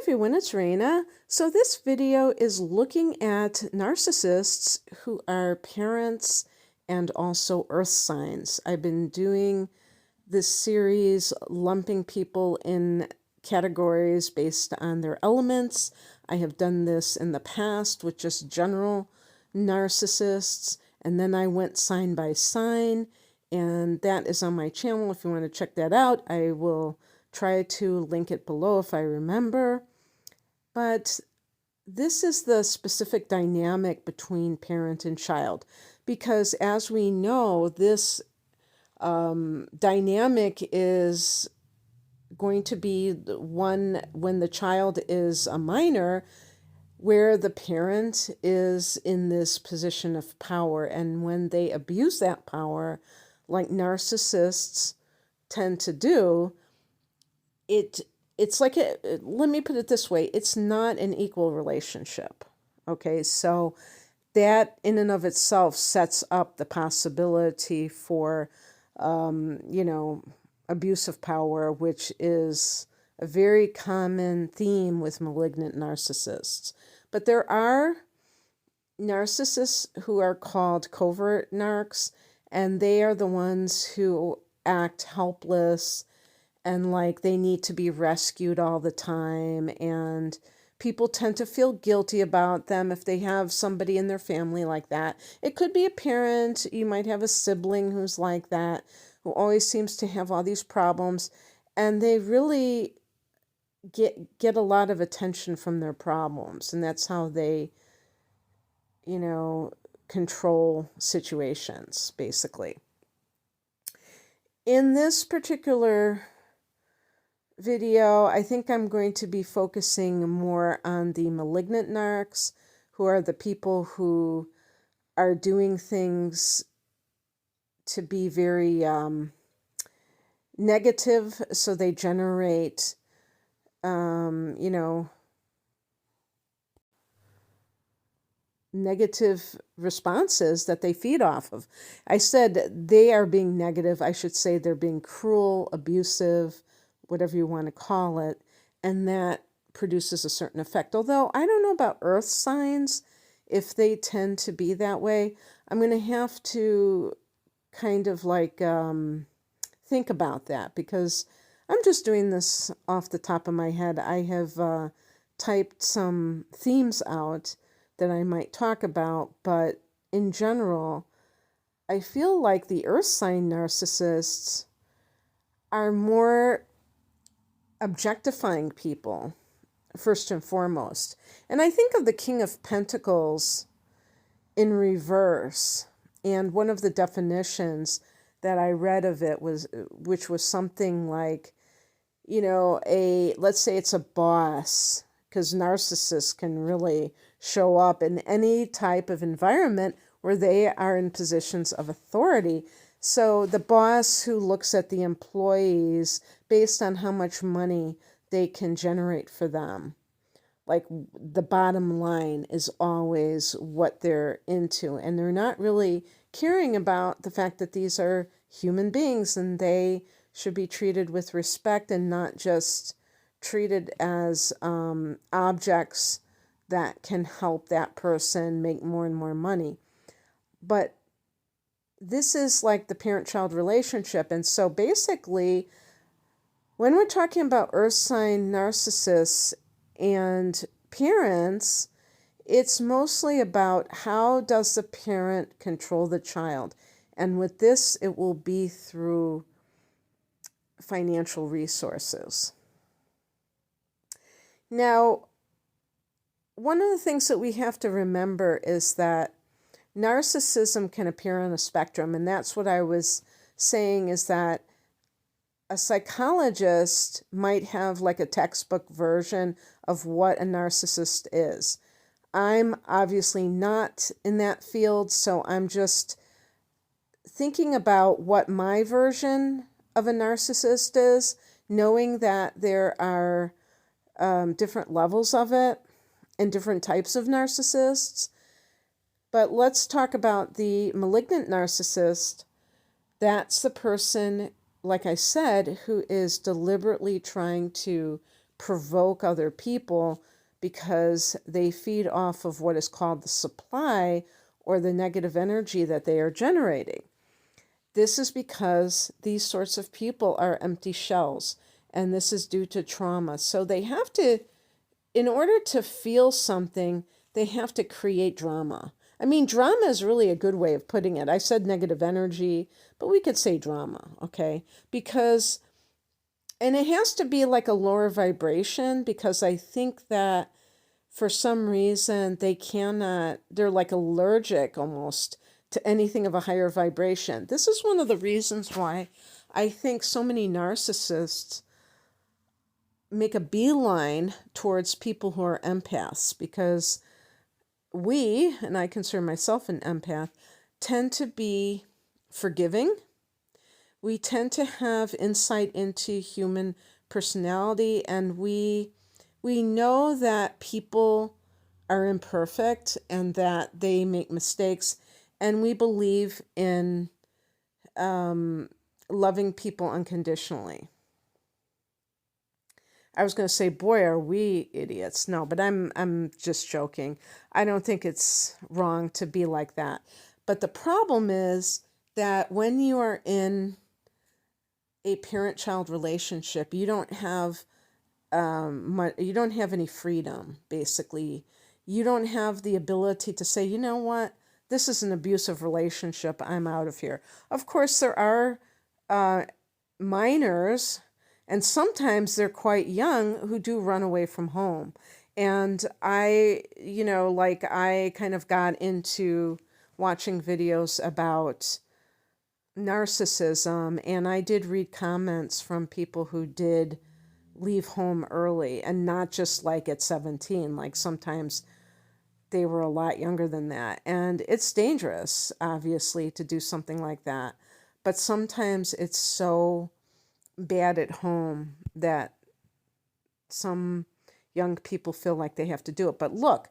everyone, it's Raina. So this video is looking at narcissists who are parents and also earth signs. I've been doing this series lumping people in categories based on their elements. I have done this in the past with just general narcissists, and then I went sign by sign, and that is on my channel. If you want to check that out, I will try to link it below if I remember. But this is the specific dynamic between parent and child, because as we know, this dynamic is going to be one when the child is a minor, where the parent is in this position of power, and when they abuse that power, like narcissists tend to do, it's like let me put it this way, it's not an equal relationship. Okay, so that in and of itself sets up the possibility for abuse of power, which is a very common theme with malignant narcissists. But there are narcissists who are called covert narcs, and they are the ones who act helpless and like they need to be rescued all the time, and people tend to feel guilty about them if they have somebody in their family like that. It could be a parent, you might have a sibling who's like that, who always seems to have all these problems, and they really get a lot of attention from their problems, and that's how they, control situations, basically. In this particular video, I think I'm going to be focusing more on the malignant narcs, who are the people who are doing things to be very negative, so they generate negative responses that they feed off of. I said they are being negative. I should say they're being cruel, abusive, whatever you want to call it, and that produces a certain effect. Although I don't know about earth signs, if they tend to be that way. I'm going to have to kind of like think about that, because I'm just doing this off the top of my head. I have typed some themes out that I might talk about, but in general, I feel like the earth sign narcissists are more objectifying people, first and foremost. And I think of the King of Pentacles in reverse, and one of the definitions that I read of it which was something like, let's say it's a boss, because narcissists can really show up in any type of environment where they are in positions of authority. So the boss who looks at the employees based on how much money they can generate for them. Like the bottom line is always what they're into, and they're not really caring about the fact that these are human beings and they should be treated with respect and not just treated as objects that can help that person make more and more money. But this is like the parent-child relationship. And so basically, when we're talking about earth sign narcissists and parents, it's mostly about how does the parent control the child. And with this, it will be through financial resources. Now, one of the things that we have to remember is that narcissism can appear on a spectrum, and that's what I was saying, is that a psychologist might have like a textbook version of what a narcissist is. I'm obviously not in that field, so I'm just thinking about what my version of a narcissist is, knowing that there are different levels of it and different types of narcissists. But let's talk about the malignant narcissist. That's the person, like I said, who is deliberately trying to provoke other people because they feed off of what is called the supply or the negative energy that they are generating. This is because these sorts of people are empty shells, and this is due to trauma. So they have to, in order to feel something, they have to create drama. I mean, drama is really a good way of putting it. I said negative energy, but we could say drama, okay? Because, and it has to be like a lower vibration, because I think that for some reason they're like allergic almost to anything of a higher vibration. This is one of the reasons why I think so many narcissists make a beeline towards people who are empaths, because we, and I consider myself an empath, tend to be forgiving. We tend to have insight into human personality, and we know that people are imperfect and that they make mistakes, and we believe in loving people unconditionally. I was going to say, boy, are we idiots. No, but I'm just joking. I don't think it's wrong to be like that. But the problem is that when you are in a parent-child relationship, you don't have any freedom, basically. You don't have the ability to say, you know what, this is an abusive relationship, I'm out of here. Of course, there are minors, and sometimes they're quite young, who do run away from home. And I kind of got into watching videos about narcissism, and I did read comments from people who did leave home early, and not just like at 17, like sometimes they were a lot younger than that. And it's dangerous, obviously, to do something like that. But sometimes it's so bad at home that some young people feel like they have to do it. But look,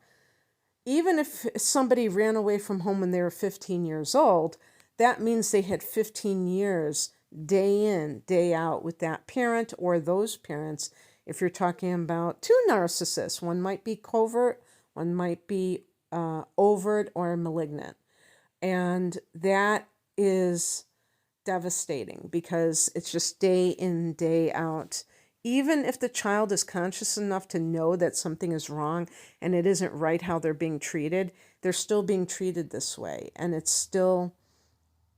even if somebody ran away from home when they were 15 years old, that means they had 15 years day in, day out with that parent or those parents. If you're talking about two narcissists, one might be covert, one might be overt or malignant. And that is devastating, because it's just day in, day out. Even if the child is conscious enough to know that something is wrong and it isn't right how they're being treated, they're still being treated this way. And it's still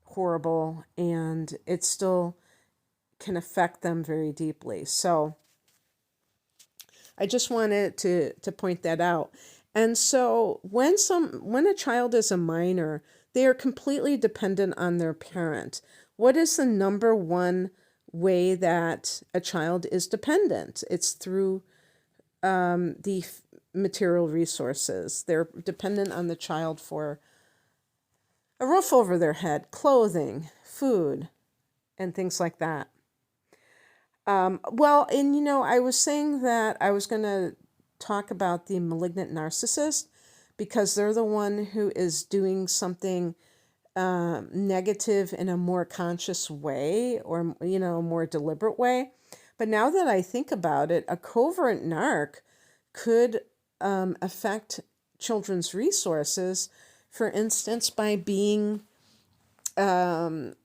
horrible, and it still can affect them very deeply. So I just wanted to point that out. And so when a child is a minor, they are completely dependent on their parent. What is the number one way that a child is dependent? It's through the material resources. They're dependent on the child for a roof over their head, clothing, food, and things like that. I was saying that I was going to talk about the malignant narcissist, because they're the one who is doing something negative in a more conscious way, or, a more deliberate way. But now that I think about it, a covert narc could affect children's resources, for instance, by being some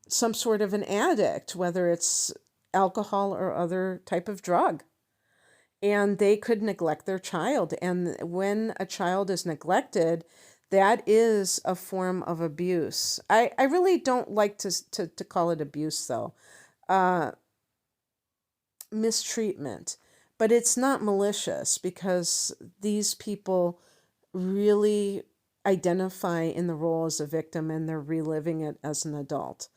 sort of an addict, whether it's alcohol or other type of drug. And they could neglect their child. And when a child is neglected, that is a form of abuse. I really don't like to call it abuse, though. Mistreatment. But it's not malicious, because these people really identify in the role as a victim, and they're reliving it as an adult.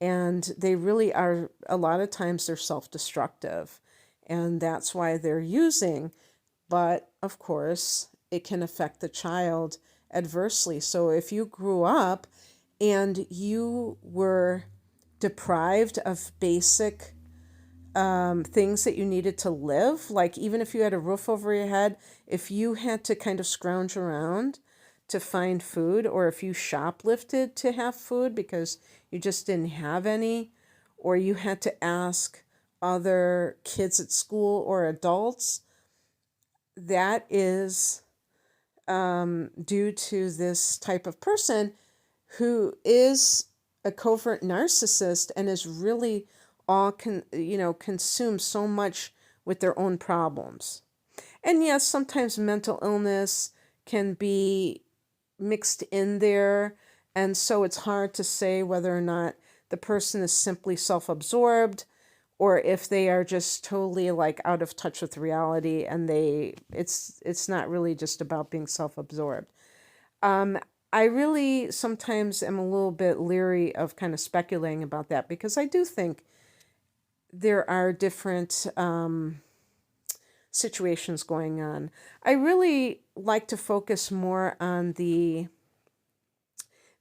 And they really are, a lot of times they're self-destructive, and that's why they're using. But of course, it can affect the child adversely. So if you grew up and you were deprived of basic things that you needed to live, like even if you had a roof over your head, if you had to kind of scrounge around to find food, or if you shoplifted to have food because you just didn't have any, or you had to ask other kids at school or adults, that is due to this type of person who is a covert narcissist and is really all consumed so much with their own problems. And yes, sometimes mental illness can be mixed in there, and so it's hard to say whether or not the person is simply self-absorbed or if they are just totally like out of touch with reality, and it's not really just about being self-absorbed. I really sometimes am a little bit leery of kind of speculating about that, because I do think there are different situations going on. I really like to focus more on the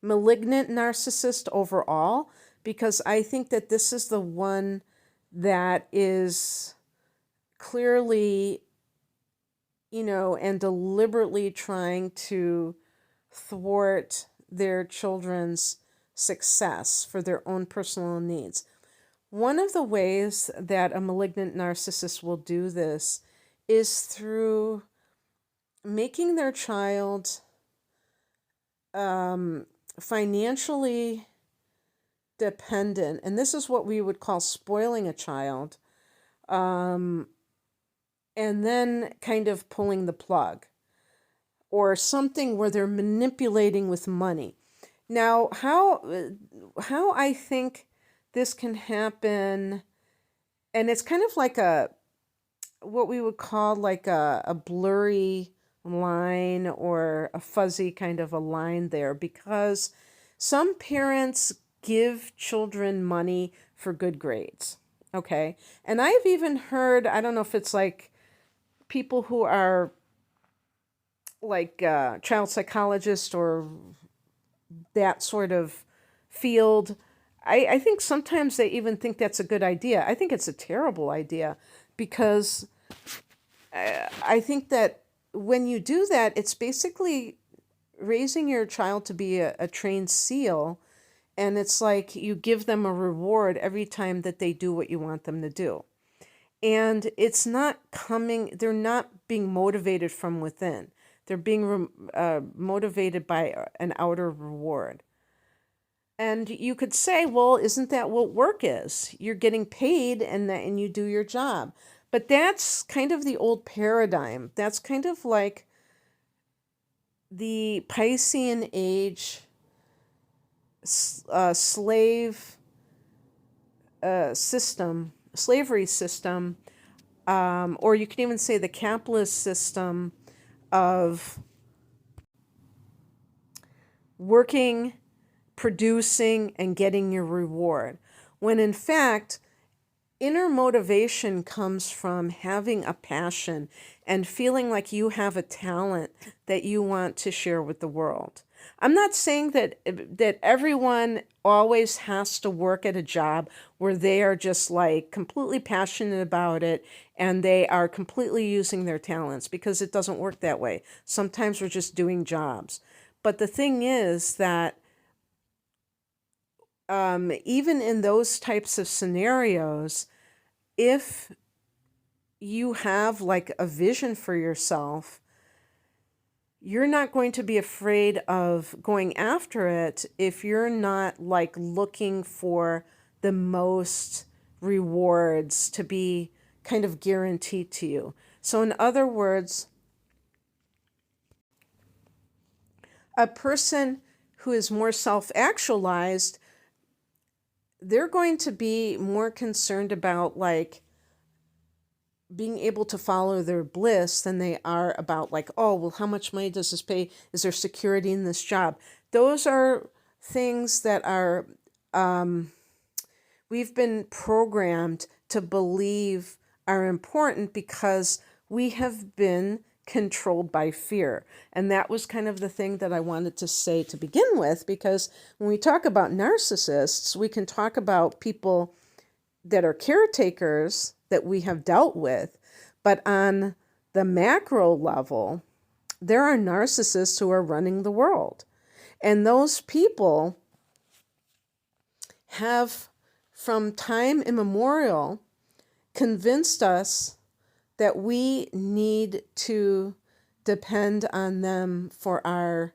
malignant narcissist overall, because I think that this is the one that is clearly, and deliberately trying to thwart their children's success for their own personal needs. One of the ways that a malignant narcissist will do this is through making their child financially dependent. And this is what we would call spoiling a child. And then kind of pulling the plug, or something where they're manipulating with money. Now, how I think this can happen, and it's kind of like what we would call like a blurry line, or a fuzzy kind of a line there, because some parents give children money for good grades. Okay. And I've even heard, I don't know if it's like people who are like child psychologists or that sort of field, I think sometimes they even think that's a good idea. I think it's a terrible idea, because I think that when you do that, it's basically raising your child to be a trained SEAL, and it's like you give them a reward every time that they do what you want them to do. And it's not they're not being motivated from within. They're being motivated by an outer reward. And you could say, well, isn't that what work is? You're getting paid and you do your job. But that's kind of the old paradigm. That's kind of like the Piscean age slave system, slavery system, or you can even say the capitalist system of working, producing, and getting your reward. When in fact, inner motivation comes from having a passion and feeling like you have a talent that you want to share with the world. I'm not saying that everyone always has to work at a job where they are just like completely passionate about it and they are completely using their talents, because it doesn't work that way. Sometimes we're just doing jobs. But the thing is that even in those types of scenarios, if you have like a vision for yourself, you're not going to be afraid of going after it if you're not like looking for the most rewards to be kind of guaranteed to you. So in other words, a person who is more self-actualized, they're going to be more concerned about like being able to follow their bliss than they are about like, oh, well, how much money does this pay? Is there security in this job? Those are things that are, we've been programmed to believe are important because we have been controlled by fear. And that was kind of the thing that I wanted to say to begin with, because when we talk about narcissists, we can talk about people that are caretakers that we have dealt with, but on the macro level, there are narcissists who are running the world. And those people have, from time immemorial, convinced us that we need to depend on them for our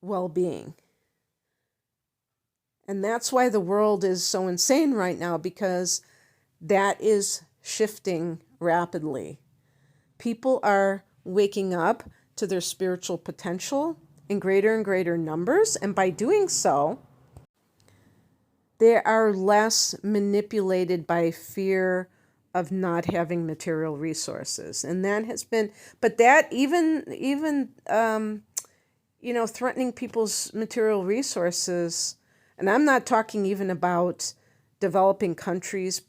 well-being. And that's why the world is so insane right now, because that is shifting rapidly. People are waking up to their spiritual potential in greater and greater numbers, and by doing so, they are less manipulated by fear of not having material resources. And that has been, but that even threatening people's material resources, and I'm not talking even about developing countries,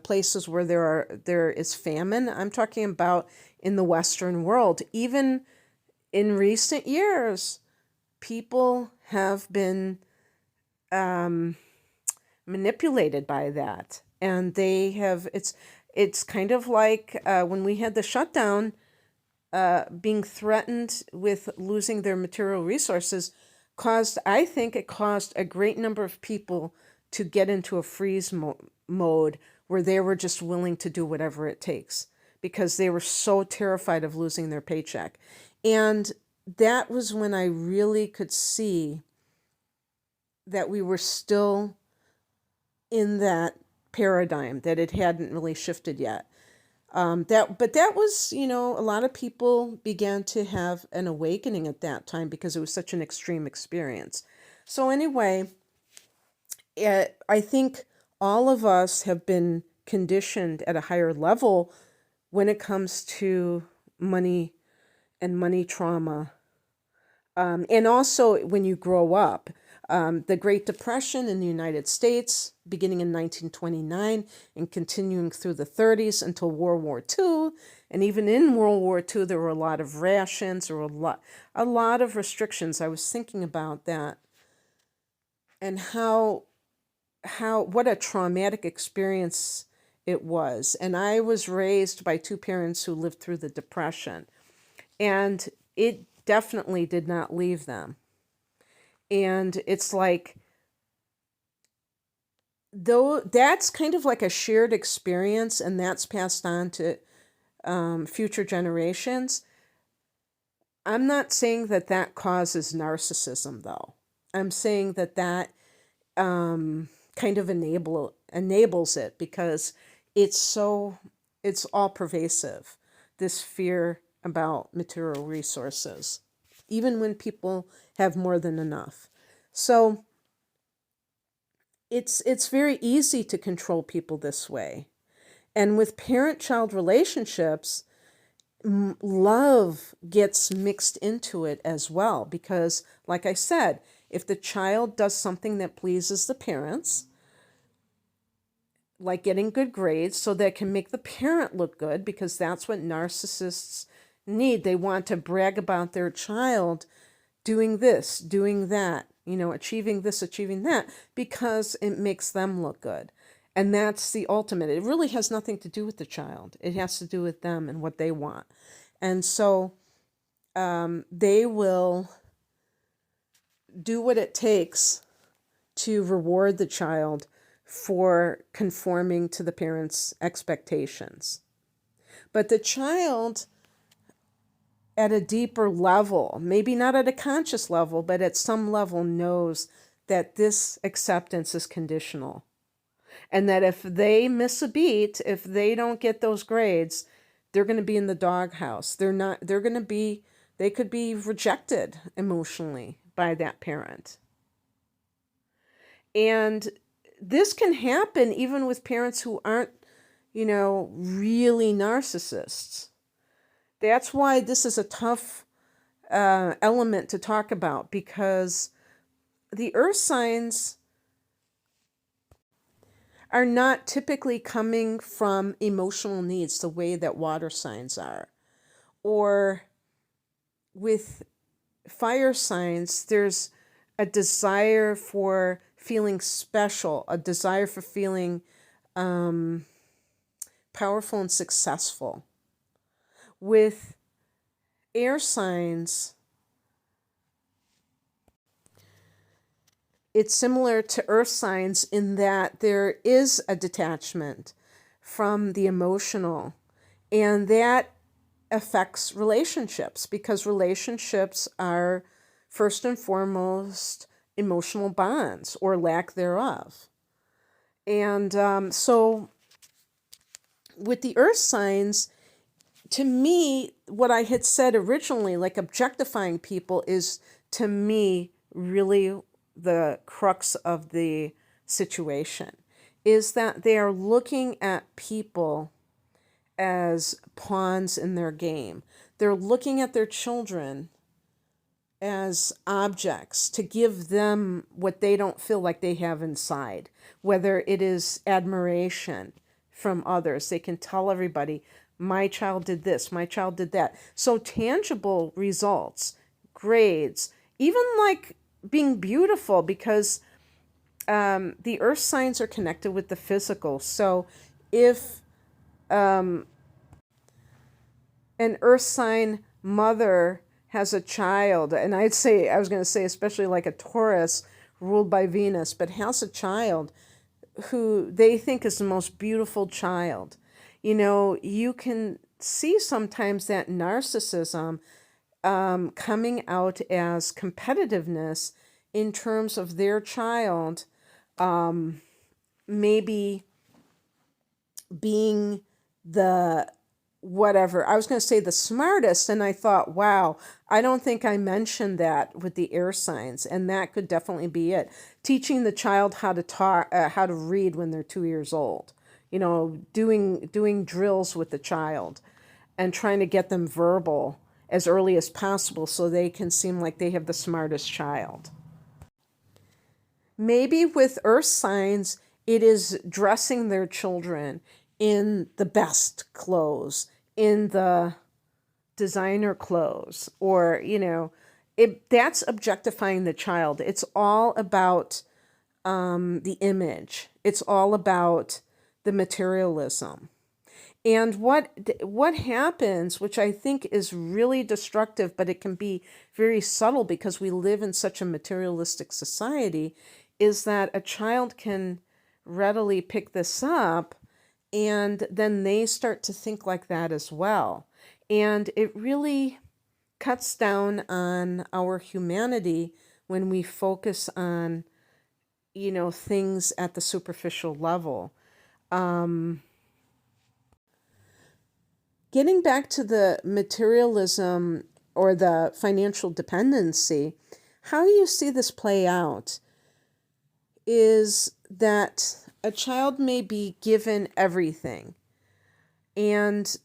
places where there is famine. I'm talking about in the Western world. Even in recent years, people have been manipulated by that, and they have. It's kind of like when we had the shutdown, being threatened with losing their material resources I think it caused a great number of people to get into a freeze mode where they were just willing to do whatever it takes because they were so terrified of losing their paycheck. And that was when I really could see that we were still in that paradigm, that it hadn't really shifted yet. But that was, a lot of people began to have an awakening at that time because it was such an extreme experience. So anyway, I think all of us have been conditioned at a higher level when it comes to money and money trauma. And also when you grow up. The Great Depression in the United States, beginning in 1929 and continuing through the 30s until World War II. And even in World War II, there were a lot of rations, or a lot of restrictions. I was thinking about that and what a traumatic experience it was. And I was raised by two parents who lived through the Depression, and it definitely did not leave them. And it's like, though that's kind of like a shared experience, and that's passed on to future generations. I'm not saying that causes narcissism, though. I'm saying that kind of enables it, because it's all pervasive, this fear about material resources, even when people have more than enough. So it's very easy to control people this way. And with parent-child relationships, love gets mixed into it as well, because, like I said, if the child does something that pleases the parents, like getting good grades so that can make the parent look good, because that's what narcissists need. They want to brag about their child doing this, doing that, achieving this, achieving that, because it makes them look good. And that's the ultimate. It really has nothing to do with the child. It has to do with them and what they want. And so they will do what it takes to reward the child for conforming to the parents' expectations. But the child, at a deeper level, maybe not at a conscious level, but at some level, knows that this acceptance is conditional. And that if they miss a beat, if they don't get those grades, they're going to be in the doghouse. They could be rejected emotionally by that parent. And this can happen even with parents who aren't, really narcissists. That's why this is a tough element to talk about, because the earth signs are not typically coming from emotional needs the way that water signs are. Or with fire signs, there's a desire for feeling special, a desire for feeling powerful and successful. With air signs, it's similar to earth signs in that there is a detachment from the emotional. And that affects relationships, because relationships are first and foremost emotional bonds or lack thereof. And so with the earth signs, to me, what I had said originally, like objectifying people, is to me really the crux of the situation, is that they are looking at people as pawns in their game. They're looking at their children as objects to give them what they don't feel like they have inside, whether it is admiration from others. They can tell everybody, my child did this, my child did that. So tangible results, grades, even like being beautiful, because the earth signs are connected with the physical. So if an earth sign mother has a child, and I was going to say especially like a Taurus ruled by Venus, but has a child who they think is the most beautiful child, you can see sometimes that narcissism coming out as competitiveness in terms of their child maybe being the whatever. I was going to say the smartest, and I thought, wow, I don't think I mentioned that with the air signs, and that could definitely be it. Teaching the child how to talk, how to read when they're 2 years old. Doing drills with the child, and trying to get them verbal as early as possible so they can seem like they have the smartest child. Maybe with earth signs, it is dressing their children in the best clothes, in the designer clothes, or, that's objectifying the child. It's all about the image. It's all about the materialism. And what happens, which I think is really destructive, but it can be very subtle because we live in such a materialistic society, is that a child can readily pick this up, and then they start to think like that as well. And it really cuts down on our humanity when we focus on, things at the superficial level. Getting back to the materialism or the financial dependency, how you see this play out is that a child may be given everything. And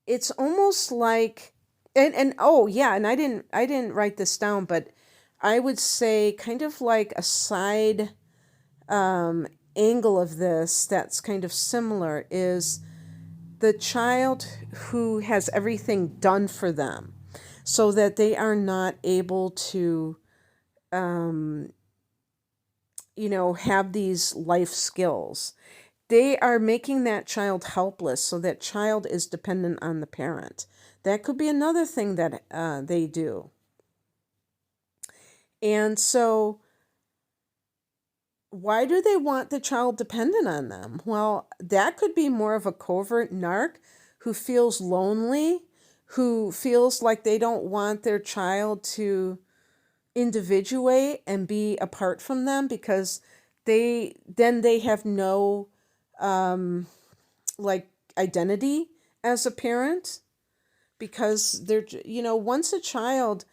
it's almost like, and oh yeah, and I didn't write this down, but I would say kind of like a side angle of this that's kind of similar is the child who has everything done for them so that they are not able to have these life skills. They are making that child helpless, so that child is dependent on the parent. That could be another thing that they do. And so why do they want the child dependent on them? Well, that could be more of a covert narc who feels lonely, who feels like they don't want their child to individuate and be apart from them, because they have no identity as a parent, because they're, once a child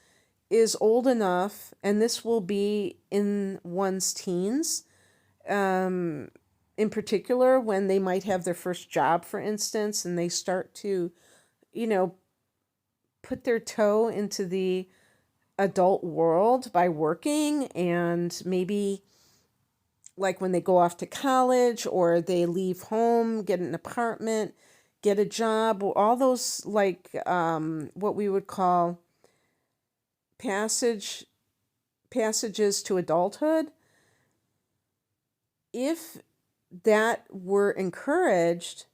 is old enough, and this will be in one's teens, in particular when they might have their first job, for instance, and they start to, put their toe into the adult world by working, and maybe like when they go off to college or they leave home, get an apartment, get a job, all those what we would call passages to adulthood. If that were encouraged,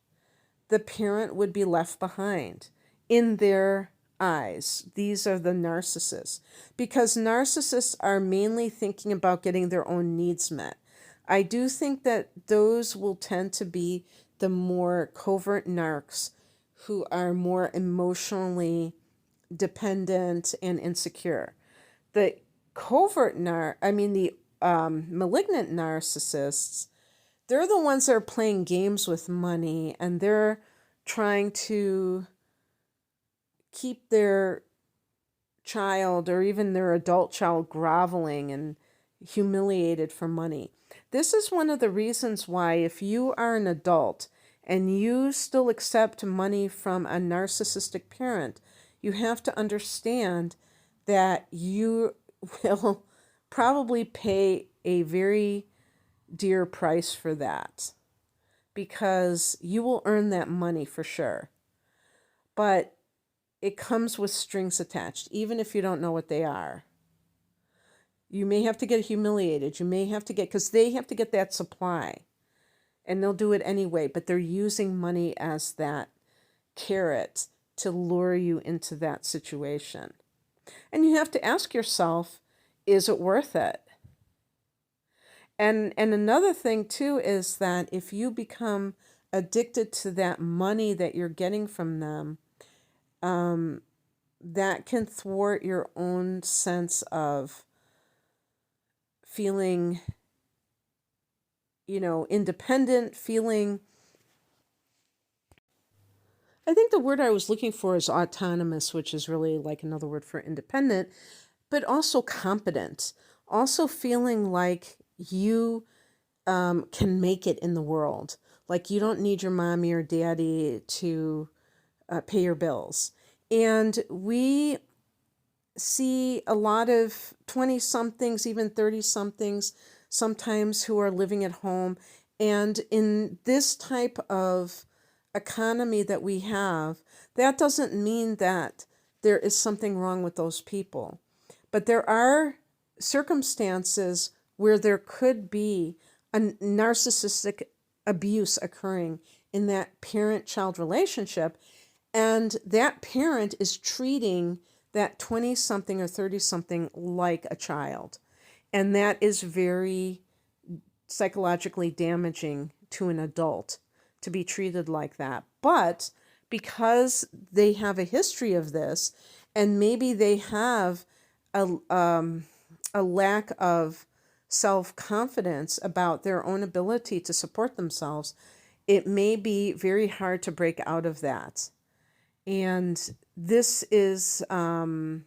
the parent would be left behind in their eyes. These are the narcissists, because narcissists are mainly thinking about getting their own needs met. I do think that those will tend to be the more covert narcs who are more emotionally dependent and insecure. The the malignant narcissists, they're the ones that are playing games with money, and they're trying to keep their child or even their adult child groveling and humiliated for money. This is one of the reasons why, if you are an adult and you still accept money from a narcissistic parent, you have to understand that you will probably pay a very dear price for that, because you will earn that money for sure. But it comes with strings attached, even if you don't know what they are. You may have to get humiliated. You may have to get, because they have to get that supply, and they'll do it anyway, but they're using money as that carrot to lure you into that situation. And you have to ask yourself, is it worth it? And another thing too is that if you become addicted to that money that you're getting from them, that can thwart your own sense of feeling, independent, feeling. I think the word I was looking for is autonomous, which is really like another word for independent, but also competent. Also feeling like you can make it in the world. Like you don't need your mommy or daddy to pay your bills. And we see a lot of 20-somethings, even 30-somethings, sometimes who are living at home. And in this type of economy that we have, that doesn't mean that there is something wrong with those people. But there are circumstances where there could be a narcissistic abuse occurring in that parent-child relationship, and that parent is treating that 20-something or 30-something like a child. And that is very psychologically damaging to an adult to be treated like that. But because they have a history of this, and maybe they have a lack of self-confidence about their own ability to support themselves, it may be very hard to break out of that. And this is a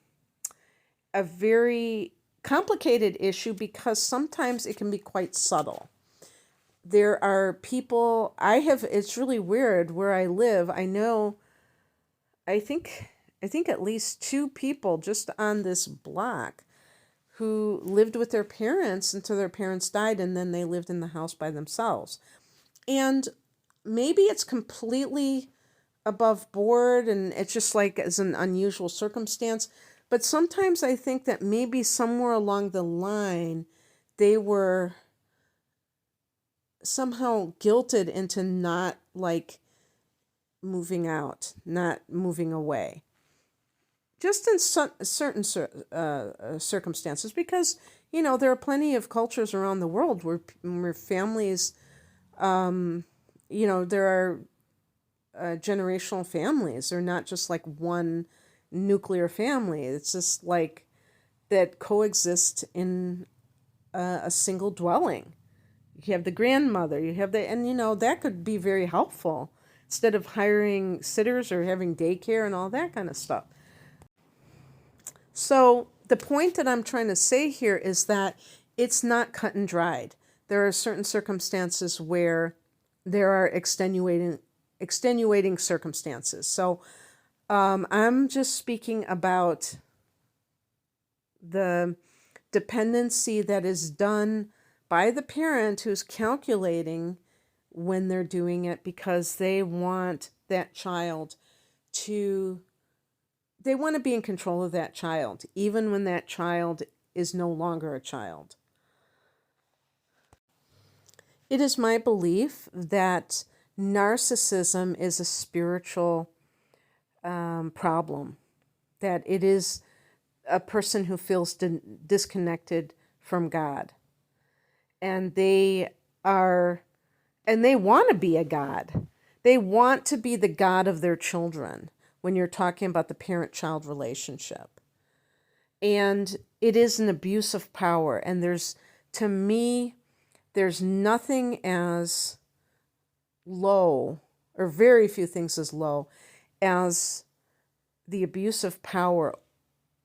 very complicated issue because sometimes it can be quite subtle. There are people, it's really weird where I live. I think at least 2 people just on this block who lived with their parents until their parents died, and then they lived in the house by themselves. And maybe it's completely above board and it's just like as an unusual circumstance, but sometimes I think that maybe somewhere along the line they were somehow guilted into not like moving out, not moving away. Just in certain circumstances, because, there are plenty of cultures around the world where families, there are generational families. They're not just like one nuclear family. It's just like that coexist in a single dwelling. You have the grandmother, and that could be very helpful instead of hiring sitters or having daycare and all that kind of stuff. So the point that I'm trying to say here is that it's not cut and dried. There are certain circumstances where there are extenuating circumstances. So I'm just speaking about the dependency that is done by the parent who's calculating when they're doing it because they want that child they want to be in control of that child, even when that child is no longer a child. It is my belief that narcissism is a spiritual problem, that it is a person who feels disconnected from God. and they want to be a god. They want to be the god of their children when you're talking about the parent-child relationship. And it is an abuse of power. And to me, there's nothing as low, or very few things as low, as the abuse of power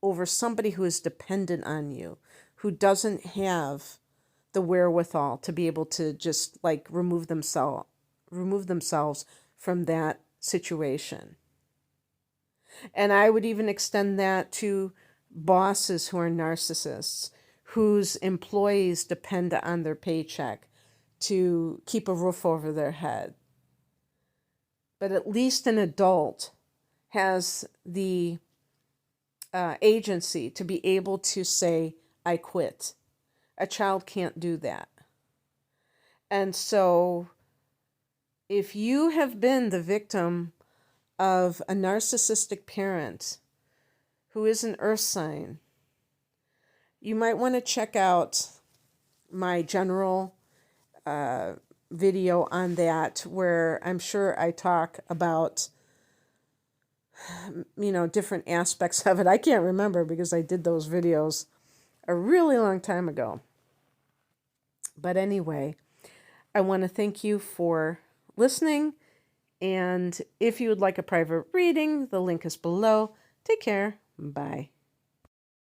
over somebody who is dependent on you, who doesn't have the wherewithal to be able to just like remove themselves from that situation. And I would even extend that to bosses who are narcissists, whose employees depend on their paycheck to keep a roof over their head. But at least an adult has the agency to be able to say, I quit. A child can't do that. And so if you have been the victim of a narcissistic parent who is an earth sign, you might want to check out my general video on that, where I'm sure I talk about, different aspects of it. I can't remember because I did those videos a really long time ago. But anyway, I want to thank you for listening. And if you would like a private reading, the link is below. Take care. Bye.